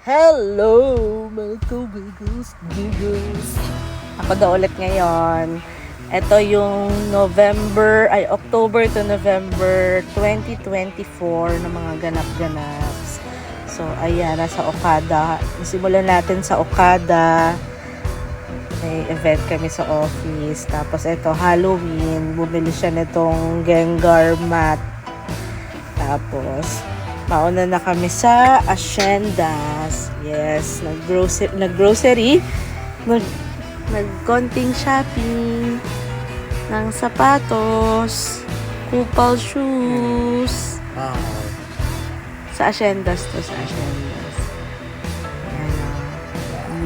Hello, mga giggles. Ako daw ulit ngayon. Ito yung October to November 2024 na mga ganap-ganap. So, ayan, nasa Okada. Simulan natin sa Okada. May event kami sa office. Tapos ito, Halloween. Bumili siya nitong Gengar mat. Tapos, mauna na kami sa Haciendas. Yes, nag-grocery. Nag-konting shopping ng sapatos, kupal shoes. Sa Haciendas to, sa Haciendas.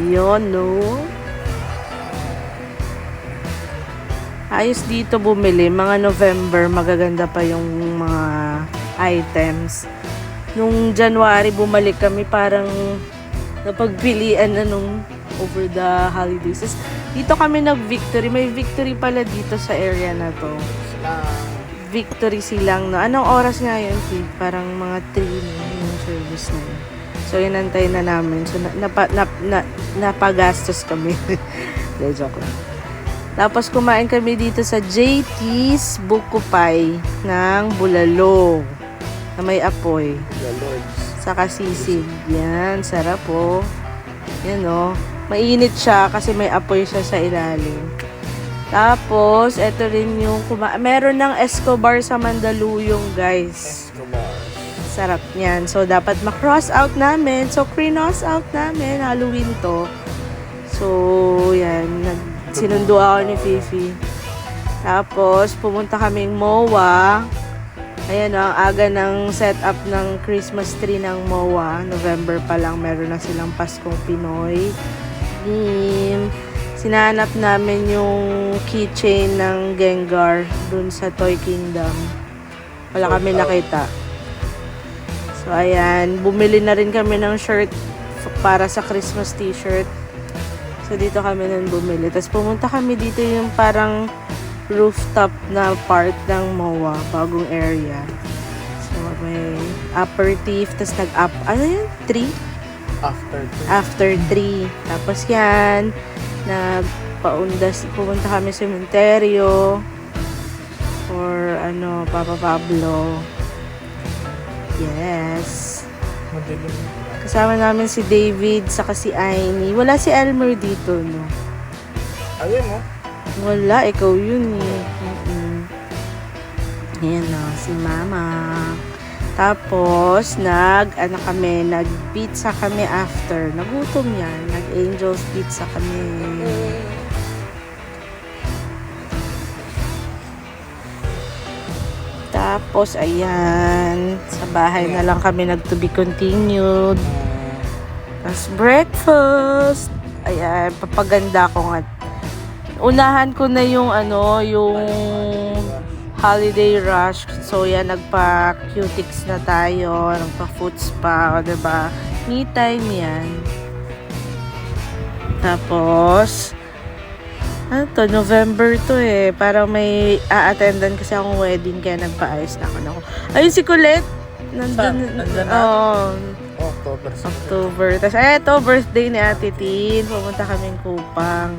Yun, no? Ayos dito bumili. Mga November, magaganda pa yung mga items. Nung January, bumalik kami, parang napagpilian na nung over the holidays. Dito kami nag-Victory. May Victory pala dito sa area na to. Victory silang, no? Anong oras nga yun, Pete? Parang mga 3 yung service na yun. So, inantay na namin. So, napagastos kami. Joke lang. Tapos, kumain kami dito sa JT's Bukupay ng Bulalo na may apoy. Saka sisig. Yan, sarap po. Yan o. Mainit siya kasi may apoy siya sa ilalim. Tapos, ito rin yung meron ng Escobar sa Mandaluyong, guys. Sarap niyan. So, dapat ma-cross out namin. So, cross out namin. Halloween to. So, yan. Sinundo ako ni Fifi. Tapos, pumunta kaming MOA. Ayan o, ang aga ng setup ng Christmas tree ng MOA. November pa lang, meron na silang Paskong Pinoy. Sinanap namin yung keychain ng Gengar dun sa Toy Kingdom. Wala kami nakita. So, ayan. Bumili na rin kami ng shirt para sa Christmas t-shirt. So, dito kami nun bumili. Tapos, pumunta kami dito yung parang rooftop na part ng MOA. Bagong area. So, may aperitif. Tapos, ano yun? 3? After 3. Tapos, yan. Pumunta kami sa cementerio. Or, Papa Pablo. Yes. Kasama namin si David, saka si Aini. Wala si Elmer dito, no? Ayun, no? Wala, ikaw yun, eh. Ayan, no, si Mama. Tapos, nag-pizza kami after. Nagutom yan. Nag-Angel's Pizza kami. Tapos, ayan. Sa bahay na lang kami to be continued. Tapos, breakfast. Ayan, papaganda ko nga. Unahan ko na yung holiday rush. So, yan, nagpa-cutics na tayo. Nagpa-foot spa, o diba? Me time yan. Tapos, November to eh. Parang may a-attendan kasi akong wedding kaya nagpa-ayos na ako. Ayun si Colette. Nandun na? October. Tapos, ito, birthday ni Ate Tin. Pumunta kaming Kupang.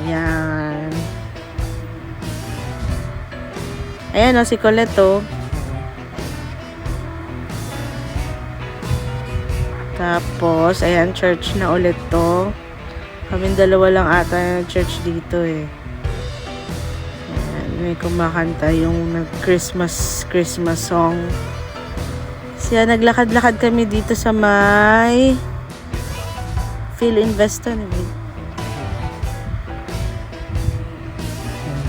Ayan. Ayan o, si Colette o. Tapos, ayan, church na ulit to. Kaming dalawa lang ata na church dito eh. Ayan, may kumakanta yung Christmas song. Siya, naglakad-lakad kami dito sa may Philinvest na.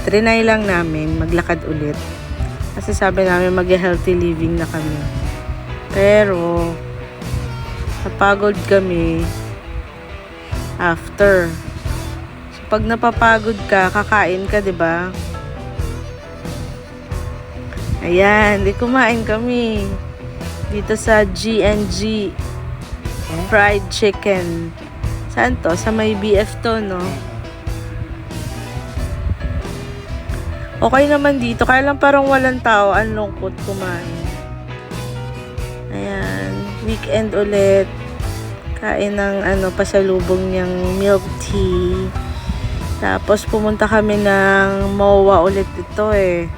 Trinay lang namin maglakad ulit. Kasi sabi namin mag-healthy living na kami. Pero, napagod kami after. So, pag napapagod ka, kakain ka, diba? Ayan, di kumain kami. Dito sa G&G fried chicken. Saan to? Sa may BF to, no? Okay naman dito. Kaya lang parang walang tao. Ang lungkot kumain. Ayan. Weekend ulit. Kain ng pasalubong niyang milk tea. Tapos pumunta kami ng MOA ulit ito eh.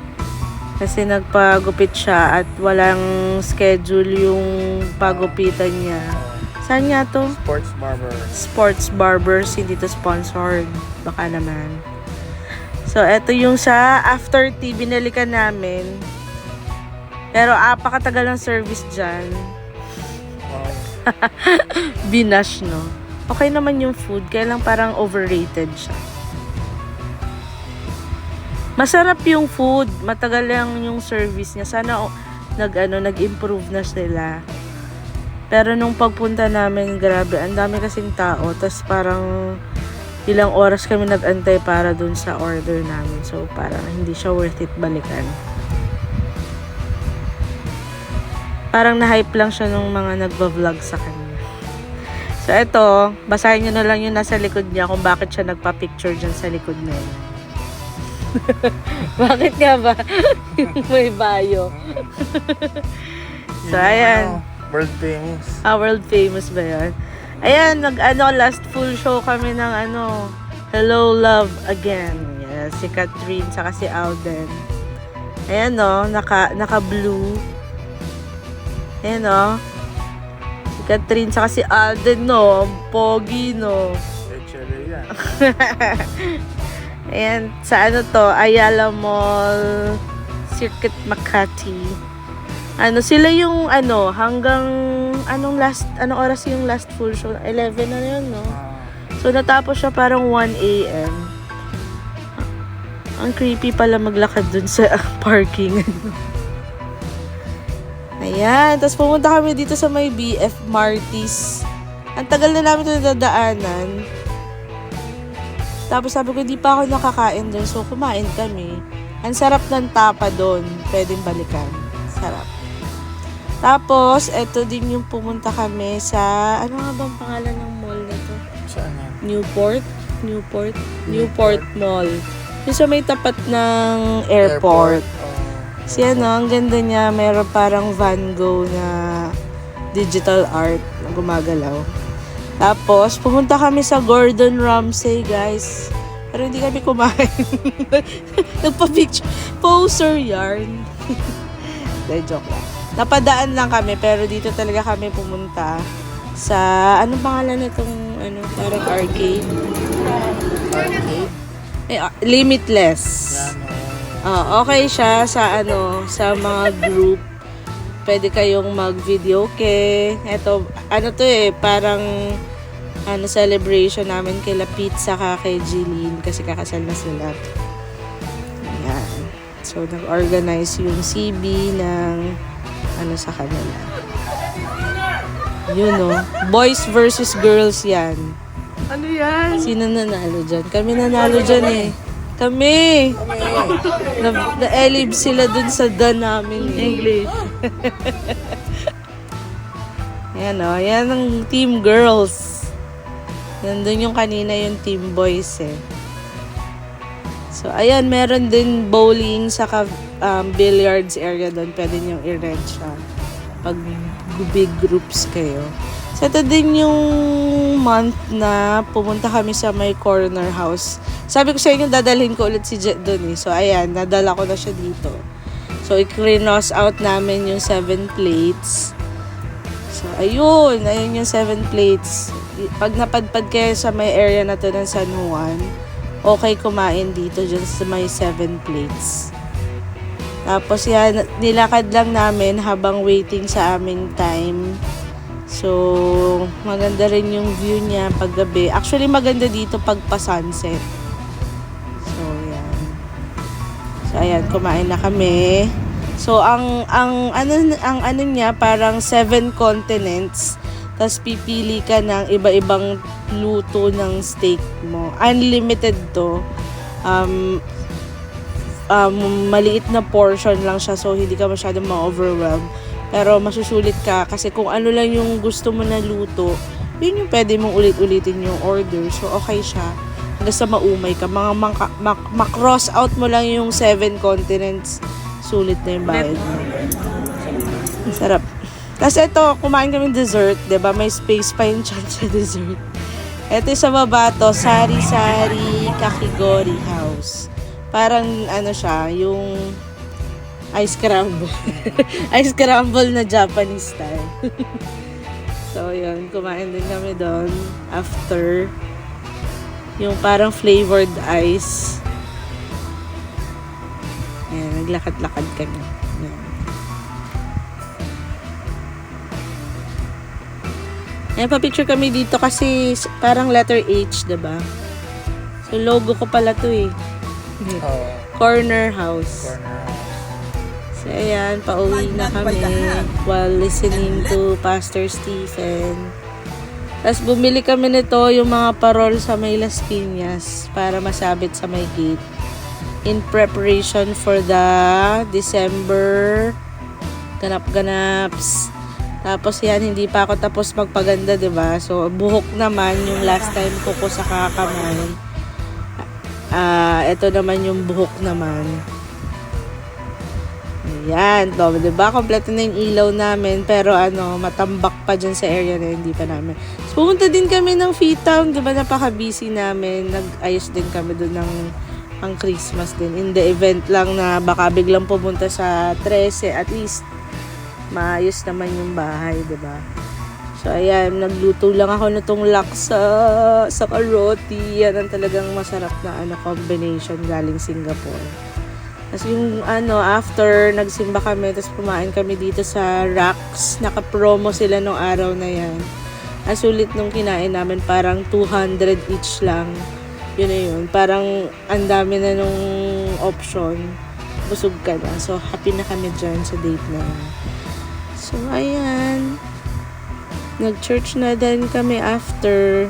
Kasi nagpagupit siya at walang schedule yung pagupitan niya. Saan nga to? Sports barber. Sports Barbers, hindi to sponsored. Baka naman. So, eto yung sa after tea, binalikan namin. Pero apakatagal ng service dyan. Wow. Binash, no? Okay naman yung food, kaya lang parang overrated siya. Masarap yung food, matagal lang yung service niya. Sana nag-improve na sila. Pero nung pagpunta namin, grabe, ang dami kasing tao. Tapos parang ilang oras kami nag-antay para dun sa order namin. So parang hindi siya worth it balikan. Parang na-hype lang siya nung mga nagba-vlog sa kanya. So eto, basahin nyo na lang yung nasa likod niya kung bakit siya nagpa-picture dyan sa likod na yun. Bakit nga ba? May bio. So ayan. World famous. World famous ba yan? Ayan, last full show kami ng Hello Love Again. Yes, si Catherine saka si Alden. Ayan naka-blue. Ayan si Catherine saka si Alden pogi Actually, yan. Ayan, sa Ayala Mall, Circuit Makati. Sila yung hanggang anong oras yung last full show? 11 na yun, no? So natapos siya parang 1 AM. Ang creepy pala maglakad dun sa parking. Ayan, tapos pumunta kami dito sa may BF Martis. Ang tagal na namin ito nadadaanan. Tapos sabi ko, di pa ako nakakain dun. So kumain kami. Ang sarap ng tapa dun. Pwedeng balikan. Sarap. Tapos, eto din yung pumunta kami sa, ano nga bang pangalan ng mall na to? Saan yan? Newport Mall. Yung sa may tapat ng airport. Kasi ang ganda niya, meron parang Van Gogh na digital art na gumagalaw. Tapos, pumunta kami sa Gordon Ramsay, guys. Pero hindi kami kumain. Nagpa-picture. Poser yarn. Joke lang. Napadaan lang kami, pero dito talaga kami pumunta sa, anong pangalan nitong, parang arcade? Arcade? Limitless. Yan, Okay siya sa, sa mga group. Pwede kayong mag-videoke. Ito, parang, celebration namin kay Lapit saka kay Jeline kasi kakasal na sila. Ayan. So, nag-organize yung CB ng sa kanila. Yun, Boys versus girls yan. Ano yan? Sino nanalo dyan? Kami nanalo dyan eh. Kami! Na-elib sila dun sa dan namin. English. Yan yan ang team girls. Nandun yung kanina yung team boys eh. So, ayan, meron din bowling saka billiards area doon. Pwede nyo i-rent siya pag big groups kayo. So, ito din yung month na pumunta kami sa may corner house. Sabi ko sa inyo, dadalhin ko ulit si Jet doon eh. So, ayan, nadala ko na siya dito. So, i-cross out namin yung 7 plates. So, ayun yung 7 plates. Pag napadpad kayo sa may area na to ng San Juan, okay kumain dito dyan sa may 7 plates. Tapos yan, nilakad lang namin habang waiting sa aming time. So, maganda rin yung view niya paggabi. Actually, maganda dito pag pa-sunset. So, yan. So, ayan, kumain na kami. So, ang ano niya, parang 7 continents. Tapos pipili ka ng iba-ibang luto ng steak mo. Unlimited to. Maliit na portion lang siya, so hindi ka masyadong ma-overwhelm. Pero masusulit ka kasi kung ano lang yung gusto mo na luto, yun yung pwede mong ulit-ulitin yung order. So okay siya. Hanggang sa maumay ka. Ma-cross out mo lang yung 7 continents. Sulit na yung bayad mo. Sarap. Tapos ito, kumain kami dessert, 'di ba? May space pa yung chan sa dessert. Ito sa baba to, Sari-Sari Kakigori House. Parang ano siya, yung ice scramble. Ice scramble na Japanese style. So, yun. Kumain din kami doon after yung parang flavored ice. Ayan, naglakad-lakad kami. Ayan. Ayan, pa-picture kami dito kasi parang letter H, diba? So, logo ko pala to eh. Oo. Corner house. Corner house. So, ayan, pauwi na kami while listening to Pastor Stephen. Tapos, bumili kami nito yung mga parol sa may Las Piñas para masabit sa may gate in preparation for the December ganap-ganaps. Tapos, yan, hindi pa ako tapos magpaganda, diba? So, buhok naman yung last time ko sa kakamay. Ito naman yung buhok naman. Ayan, to, diba? Kompleto na yung ilaw namin. Pero matambak pa dyan sa area na hindi pa namin. So, pumunta din kami ng Freetown. Diba? Napaka-busy namin. Nag-ayos din kami doon ng ang Christmas din. In the event lang na baka biglang pumunta sa 13. At least, maayos naman yung bahay, diba? So, ayan, nagluto lang ako nitong laksa sa karoti. Yan ang talagang masarap na combination galing Singapore. Tapos yung after nagsimba kami, tapos pumain kami dito sa Racks. Naka-promo sila nung araw na yan. Ang sulit nung kinain namin, parang 200 each lang. Yun na yun. Parang ang dami na nung option. Busog ka na. So, happy na kami dyan sa date na yan. So, ayan. Nag-church na din kami after.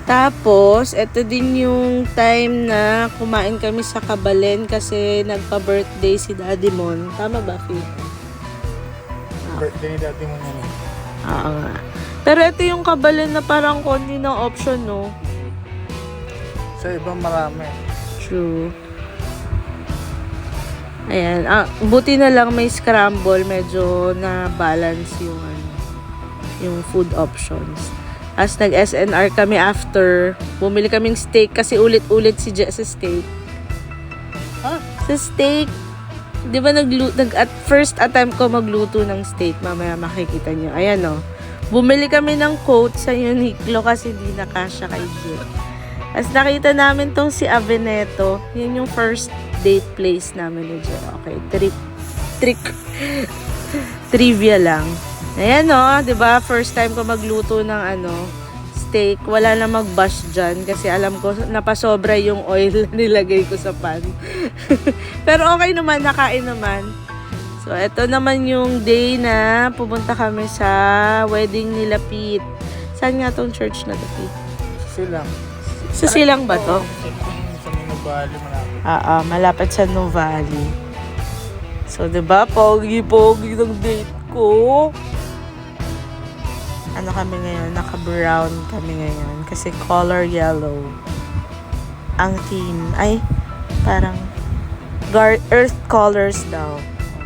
Tapos, ito din yung time na kumain kami sa Kabalen kasi nagpa-birthday si Daddy Mon. Tama ba, Phil? Birthday ni Daddy mo na. Oo nga. Pero ito yung Kabalen na parang konti ng option, no? Sa iba marami. True. Ayan. Buti na lang may scramble. Medyo na-balance yung food options. As nag-SNR kami after, bumili kaming steak kasi ulit-ulit si Jess sa steak. Ha? Sa steak. Di ba at first attempt ko magluto ng steak. Mamaya makikita nyo. Ayan o. Bumili kami ng coat sa Uniqlo kasi di nakasya kay Jess. As nakita namin tong si Aveneto, yun yung first date place namin ni Jess. Okay, trivia lang. Ayan o, diba? First time ko magluto ng steak. Wala na mag-bash dyan kasi alam ko napasobra yung oil na nilagay ko sa pan. Pero okay naman, nakain naman. So, ito naman yung day na pupunta kami sa wedding nila Pete. Saan nga tong church na to, Pete? Silang. Sa Silang ba to? Sa Minubali malapit. Malapit sa Nuvali. So, diba? Pogi-pogi ng date ko. Kami ngayon? Naka-brown kami ngayon. Kasi color yellow. Ang theme. Ay, parang earth colors daw.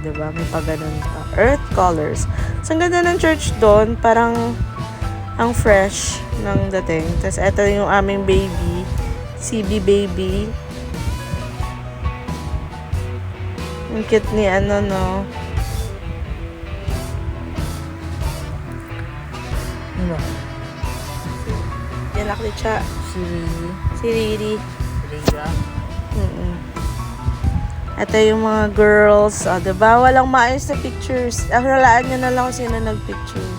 Diba? May pa ganun pa. Earth colors. So, ang ganda ng church doon. Parang ang fresh ng dating. Tapos, eto yung aming baby. CB baby. Ang cute ni no? Ano? Yan ako siya. Si Riri. Rhea. Ito yung mga girls. Diba? Walang maayos na pictures. Hulaan nyo na lang kung sino nagpicture.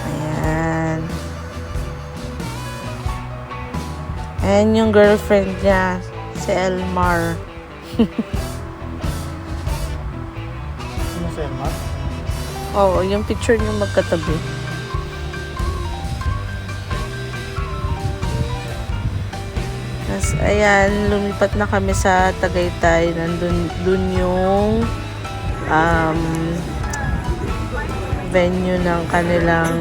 Ayan. Ayan yung girlfriend niya. Si Elmar. Ano sa Elmar? Oo, yung picture niyo magkatabi. Tapos, ayan, lumipat na kami sa Tagaytay. Dun yung venue ng kanilang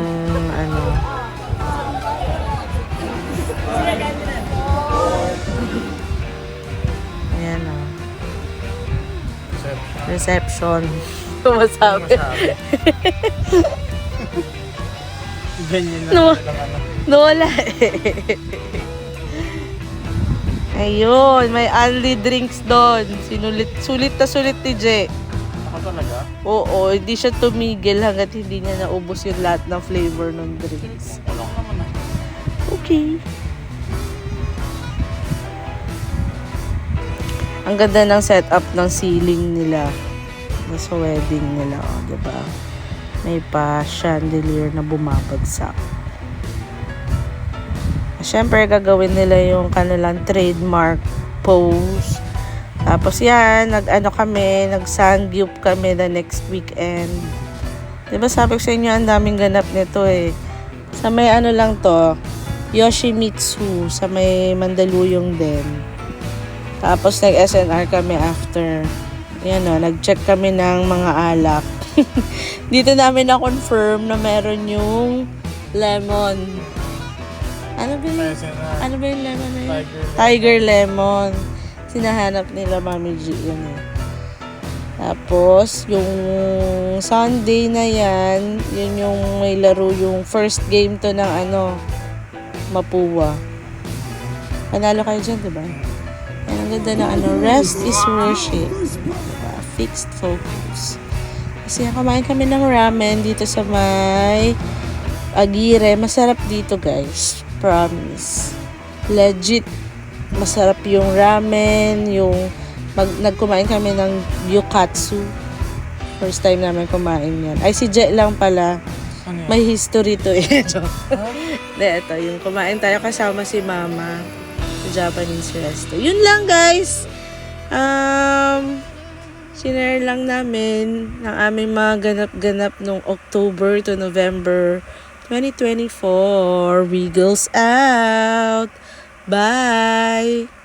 Ayan, Reception. Masabi. Masabi. Ganyan na No. lang ano. Nawala eh. Ayun, may only drinks doon. Sulit na sulit ni Je. Ako talaga? Oo, hindi siya tumigil hanggat hindi niya naubos yung lahat ng flavor ng drinks. Wala ko naman ah. Okay. Ang ganda ng setup ng ceiling nila. Sa wedding nila, oh, diba? May pa chandelier na bumabagsak. Siyempre, gagawin nila yung kanilang trademark pose. Tapos yan, nag-sangyup kami the next weekend. Diba sabi ko sa inyo, ang daming ganap nito eh. Sa may ano lang to, Yoshimitsu, sa may Mandaluyong din. Tapos nag-SNR kami after. Yan o, nag-check kami ng mga alak. Dito namin na-confirm na meron yung lemon. Ano ba yun? Ano ba yung lemon na yun? Tiger lemon. Sinahanap nila Mami G yun eh. Tapos, yung Sunday na yan, yun yung may laro, yung first game to ng Mapua. Panalo kayo dyan, diba? Yan, ang ganda na rest is worship. Diba? Fixed focus. Kasi kumain kami ng ramen dito sa may Aguirre. Masarap dito, guys. Promise. Legit. Masarap yung ramen, yung nagkumain kami ng gyukatsu. First time namin kumain yan. Ay, si Je lang pala. Ano yan? May history to eh. Hindi, ito. Yung kumain tayo kasama si Mama sa Japanese resto. Yun lang, guys. Sinare lang namin ng aming mga ganap-ganap nung October to November 2024. Wiggles out! Bye!